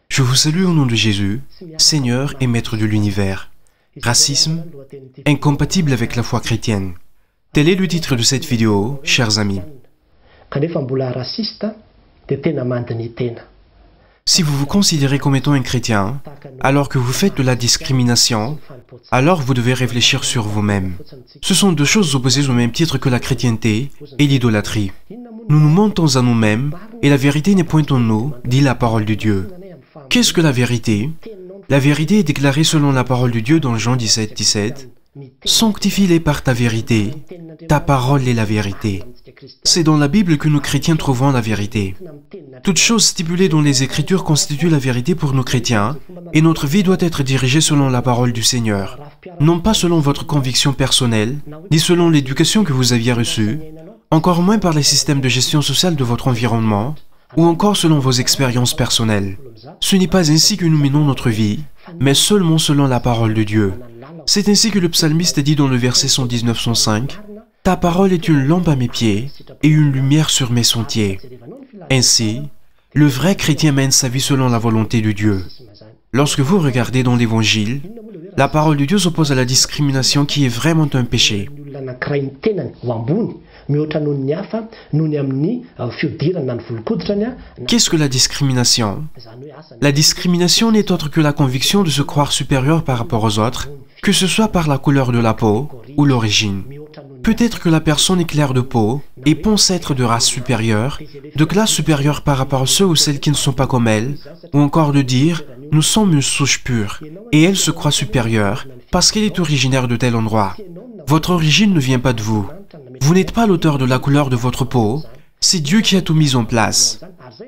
Je vous salue au nom de Jésus, Seigneur et Maître de l'univers. Racisme, incompatible avec la foi chrétienne. Tel est le titre de cette vidéo, chers amis. Si vous vous considérez comme étant un chrétien, alors que vous faites de la discrimination, alors vous devez réfléchir sur vous-même. Ce sont deux choses opposées au même titre que la chrétienté et l'idolâtrie. Nous nous mentons à nous-mêmes et la vérité n'est point en nous, dit la parole de Dieu. Qu'est-ce que la vérité? La vérité est déclarée selon la parole de Dieu dans Jean 17, 17. Sanctifie-les par ta vérité, ta parole est la vérité. C'est dans la Bible que nous chrétiens trouvons la vérité. Toute chose stipulée dans les Écritures constitue la vérité pour nous chrétiens, et notre vie doit être dirigée selon la parole du Seigneur. Non pas selon votre conviction personnelle, ni selon l'éducation que vous aviez reçue, encore moins par les systèmes de gestion sociale de votre environnement, ou encore selon vos expériences personnelles. Ce n'est pas ainsi que nous menons notre vie, mais seulement selon la parole de Dieu. C'est ainsi que le psalmiste dit dans le verset 119-105, « Ta parole est une lampe à mes pieds et une lumière sur mes sentiers. » Ainsi, le vrai chrétien mène sa vie selon la volonté de Dieu. Lorsque vous regardez dans l'Évangile, la parole de Dieu s'oppose à la discrimination qui est vraiment un péché. Qu'est-ce que la discrimination? La discrimination n'est autre que la conviction de se croire supérieur par rapport aux autres, que ce soit par la couleur de la peau ou l'origine. Peut-être que la personne est claire de peau et pense être de race supérieure, de classe supérieure par rapport à ceux ou celles qui ne sont pas comme elle, ou encore de dire « nous sommes une souche pure » et elle se croit supérieure parce qu'elle est originaire de tel endroit. Votre origine ne vient pas de vous. Vous n'êtes pas l'auteur de la couleur de votre peau, c'est Dieu qui a tout mis en place.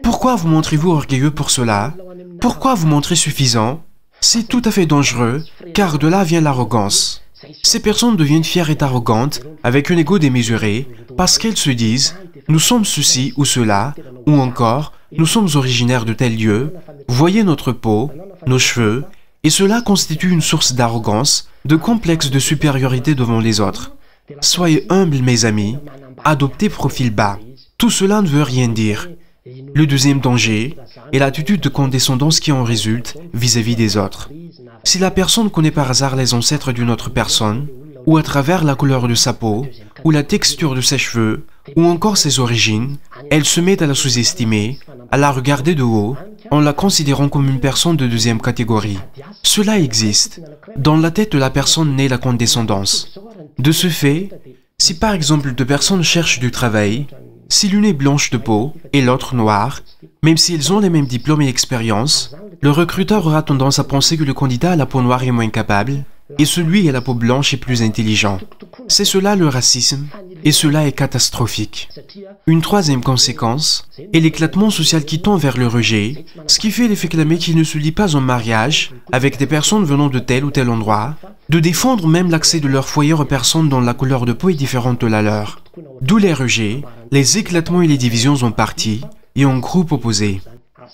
Pourquoi vous montrez-vous orgueilleux pour cela? Pourquoi vous montrez suffisant? C'est tout à fait dangereux, car de là vient l'arrogance. Ces personnes deviennent fières et arrogantes, avec un ego démesuré, parce qu'elles se disent « nous sommes ceci ou cela », ou encore « nous sommes originaires de tel lieu, voyez notre peau, nos cheveux », et cela constitue une source d'arrogance, de complexe de supériorité devant les autres. Soyez humbles, mes amis, adoptez profil bas. Tout cela ne veut rien dire. Le deuxième danger est l'attitude de condescendance qui en résulte vis-à-vis des autres. Si la personne connaît par hasard les ancêtres d'une autre personne, ou à travers la couleur de sa peau, ou la texture de ses cheveux, ou encore ses origines, elle se met à la sous-estimer, à la regarder de haut, en la considérant comme une personne de deuxième catégorie. Cela existe. Dans la tête de la personne naît la condescendance. De ce fait, si par exemple deux personnes cherchent du travail, si l'une est blanche de peau et l'autre noire, même s'ils ont les mêmes diplômes et expériences, le recruteur aura tendance à penser que le candidat à la peau noire est moins capable et celui à la peau blanche est plus intelligent. C'est cela le racisme et cela est catastrophique. Une troisième conséquence est l'éclatement social qui tend vers le rejet, ce qui fait l'effet clamé qu'il ne se lie pas en mariage avec des personnes venant de tel ou tel endroit, de défendre même l'accès de leur foyer aux personnes dont la couleur de peau est différente de la leur. D'où les rejets, les éclatements et les divisions en partis et en groupes opposés.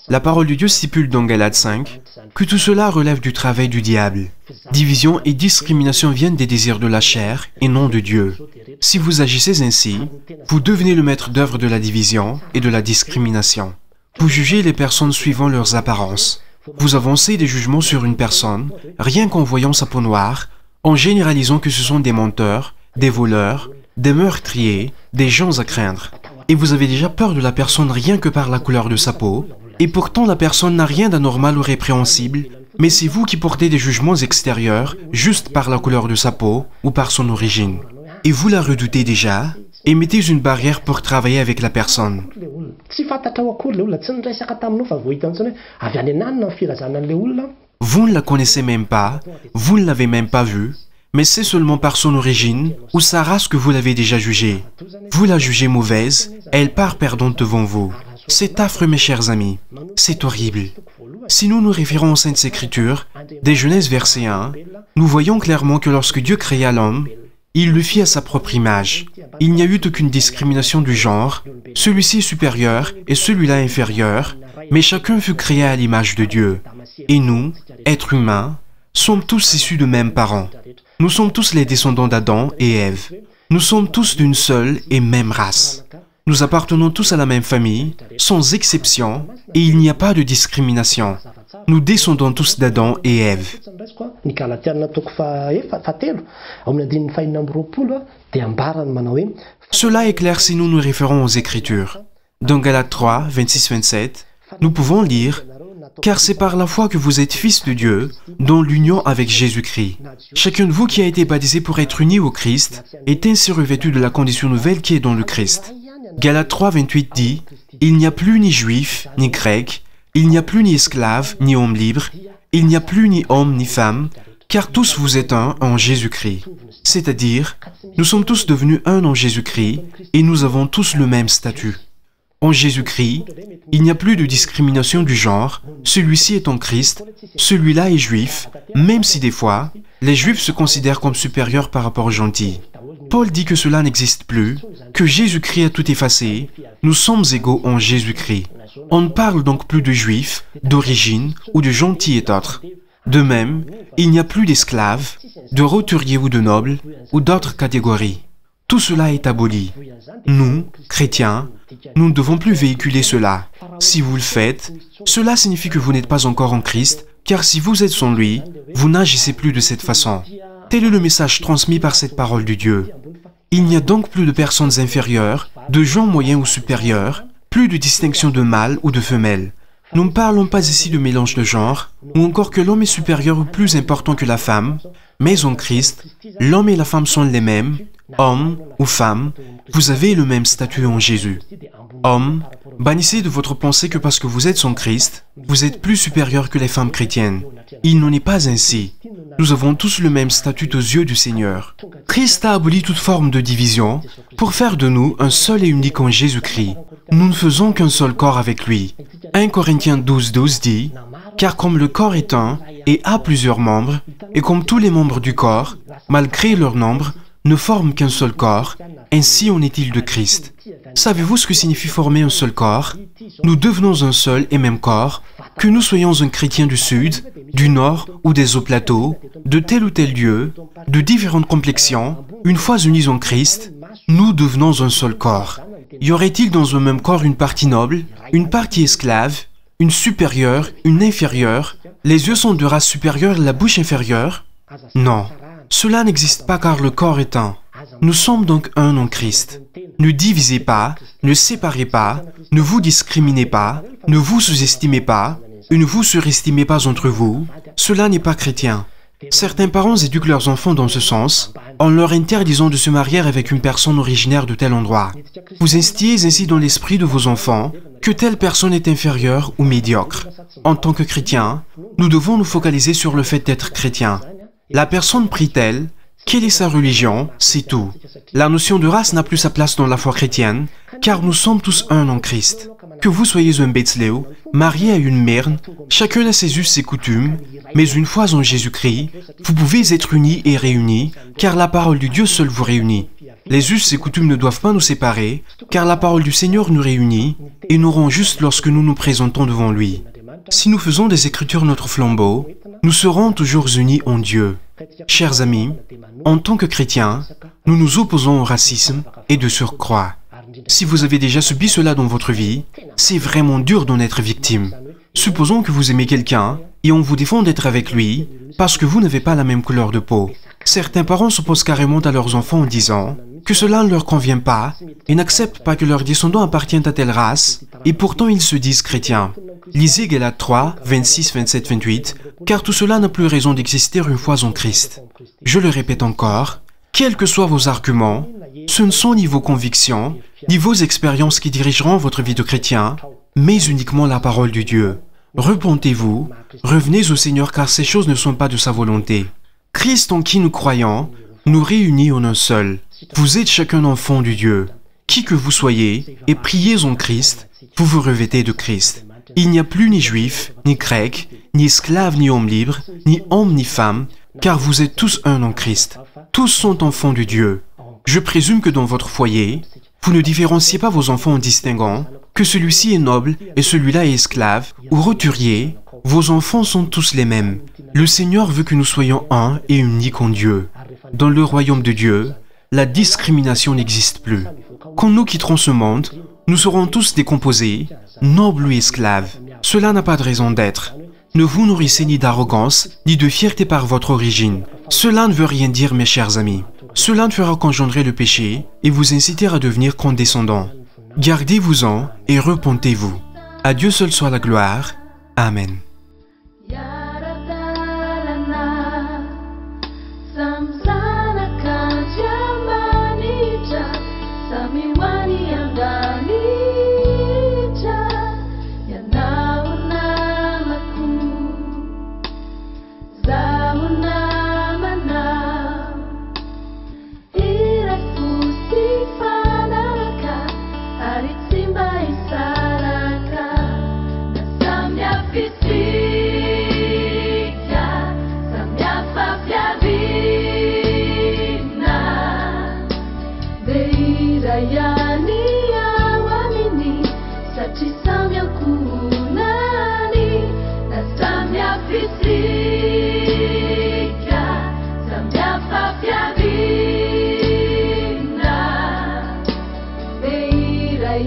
La parole de Dieu stipule dans Galates 5 que tout cela relève du travail du diable. Division et discrimination viennent des désirs de la chair et non de Dieu. Si vous agissez ainsi, vous devenez le maître d'œuvre de la division et de la discrimination. Vous jugez les personnes suivant leurs apparences. Vous avancez des jugements sur une personne, rien qu'en voyant sa peau noire, en généralisant que ce sont des menteurs, des voleurs, des meurtriers, des gens à craindre. Et vous avez déjà peur de la personne rien que par la couleur de sa peau, et pourtant la personne n'a rien d'anormal ou répréhensible, mais c'est vous qui portez des jugements extérieurs juste par la couleur de sa peau ou par son origine. Et vous la redoutez déjà, et mettez une barrière pour travailler avec la personne. Vous ne la connaissez même pas, vous ne l'avez même pas vue, mais c'est seulement par son origine ou sa race que vous l'avez déjà jugée. Vous la jugez mauvaise, et elle part perdante devant vous. C'est affreux, mes chers amis. C'est horrible. Si nous nous référons aux Saintes Écritures, dès Genèse verset 1, nous voyons clairement que lorsque Dieu créa l'homme, il le fit à sa propre image. Il n'y a eu aucune discrimination du genre, celui-ci est supérieur et celui-là inférieur, mais chacun fut créé à l'image de Dieu. Et nous, êtres humains, sommes tous issus de mêmes parents. Nous sommes tous les descendants d'Adam et Ève. Nous sommes tous d'une seule et même race. Nous appartenons tous à la même famille, sans exception, et il n'y a pas de discrimination. Nous descendons tous d'Adam et Ève. Cela est clair si nous nous référons aux Écritures. Dans Galates 3, 26-27, nous pouvons lire « Car c'est par la foi que vous êtes fils de Dieu, dans l'union avec Jésus-Christ. Chacun de vous qui a été baptisé pour être uni au Christ est ainsi revêtu de la condition nouvelle qui est dans le Christ. » Galates 3, 28 dit « Il n'y a plus ni juif, ni grec, il n'y a plus ni esclave, ni homme libre, il n'y a plus ni homme, ni femme, car tous vous êtes un en Jésus-Christ. » C'est-à-dire, nous sommes tous devenus un en Jésus-Christ et nous avons tous le même statut. En Jésus-Christ, il n'y a plus de discrimination du genre, celui-ci est en Christ, celui-là est juif, même si des fois, les juifs se considèrent comme supérieurs par rapport aux gentils. Paul dit que cela n'existe plus, que Jésus-Christ a tout effacé, nous sommes égaux en Jésus-Christ. On ne parle donc plus de juifs, d'origine ou de gentils et autres. De même, il n'y a plus d'esclaves, de roturiers ou de nobles, ou d'autres catégories. Tout cela est aboli. Nous, chrétiens, nous ne devons plus véhiculer cela. Si vous le faites, cela signifie que vous n'êtes pas encore en Christ, car si vous êtes sans lui, vous n'agissez plus de cette façon. Tel est le message transmis par cette parole de Dieu. Il n'y a donc plus de personnes inférieures, de gens moyens ou supérieurs, plus de distinction de mâle ou de femelle. Nous ne parlons pas ici de mélange de genre, ou encore que l'homme est supérieur ou plus important que la femme, mais en Christ, l'homme et la femme sont les mêmes, homme ou femme, vous avez le même statut en Jésus. Homme, bannissez de votre pensée que parce que vous êtes en Christ, vous êtes plus supérieur que les femmes chrétiennes. Il n'en est pas ainsi. Nous avons tous le même statut aux yeux du Seigneur. Christ a aboli toute forme de division pour faire de nous un seul et unique en Jésus-Christ. Nous ne faisons qu'un seul corps avec lui. 1 Corinthiens 12, 12 dit « Car comme le corps est un et a plusieurs membres, et comme tous les membres du corps, malgré leur nombre, ne forment qu'un seul corps, ainsi en est-il de Christ. » Savez-vous ce que signifie former un seul corps? Nous devenons un seul et même corps, que nous soyons un chrétien du Sud, du Nord ou des hauts plateaux, de tel ou tel lieu, de différentes complexions, une fois unis en Christ, nous devenons un seul corps. Y aurait-il dans un même corps une partie noble, une partie esclave, une supérieure, une inférieure? Les yeux sont de race supérieure et la bouche inférieure? Non, cela n'existe pas car le corps est un. Nous sommes donc un en Christ. Ne divisez pas, ne séparez pas, ne vous discriminez pas, ne vous sous-estimez pas, et ne vous surestimez pas entre vous. Cela n'est pas chrétien. Certains parents éduquent leurs enfants dans ce sens, en leur interdisant de se marier avec une personne originaire de tel endroit. Vous instillez ainsi dans l'esprit de vos enfants que telle personne est inférieure ou médiocre. En tant que chrétiens, nous devons nous focaliser sur le fait d'être chrétiens. La personne prie telle, quelle est sa religion, c'est tout. La notion de race n'a plus sa place dans la foi chrétienne, car nous sommes tous un en Christ. Que vous soyez un Betzléo, marié à une Myrne, chacun a ses us, ses coutumes, mais une fois en Jésus-Christ, vous pouvez être unis et réunis, car la parole de Dieu seule vous réunit. Les us et coutumes ne doivent pas nous séparer, car la parole du Seigneur nous réunit, et nous rend juste lorsque nous nous présentons devant lui. Si nous faisons des Écritures notre flambeau, nous serons toujours unis en Dieu. Chers amis, en tant que chrétiens, nous nous opposons au racisme et de surcroît. Si vous avez déjà subi cela dans votre vie, c'est vraiment dur d'en être victime. Supposons que vous aimez quelqu'un et on vous défend d'être avec lui parce que vous n'avez pas la même couleur de peau. Certains parents s'opposent carrément à leurs enfants en disant que cela ne leur convient pas et n'acceptent pas que leurs descendants appartiennent à telle race et pourtant ils se disent chrétiens. Lisez Galates 3, 26, 27, 28, car tout cela n'a plus raison d'exister une fois en Christ. Je le répète encore, quels que soient vos arguments, ce ne sont ni vos convictions, ni vos expériences qui dirigeront votre vie de chrétien, mais uniquement la parole de Dieu. Repentez-vous, revenez au Seigneur car ces choses ne sont pas de sa volonté. Christ en qui nous croyons nous réunit en un seul. Vous êtes chacun enfant de Dieu. Qui que vous soyez, et priez en Christ, vous vous revêtez de Christ. Il n'y a plus ni juif, ni grec, ni esclave, ni homme libre, ni homme, ni femme, car vous êtes tous un en Christ. Tous sont enfants de Dieu. Je présume que dans votre foyer, vous ne différenciez pas vos enfants en distinguant que celui-ci est noble et celui-là est esclave ou roturier. Vos enfants sont tous les mêmes. Le Seigneur veut que nous soyons un et uniques en Dieu. Dans le royaume de Dieu, la discrimination n'existe plus. Quand nous quitterons ce monde, nous serons tous décomposés, nobles ou esclaves. Cela n'a pas de raison d'être. Ne vous nourrissez ni d'arrogance, ni de fierté par votre origine. Cela ne veut rien dire, mes chers amis. Cela ne fera qu'engendrer le péché et vous inciter à devenir condescendants. Gardez-vous-en et repentez-vous. À Dieu seul soit la gloire. Amen.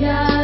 Yeah.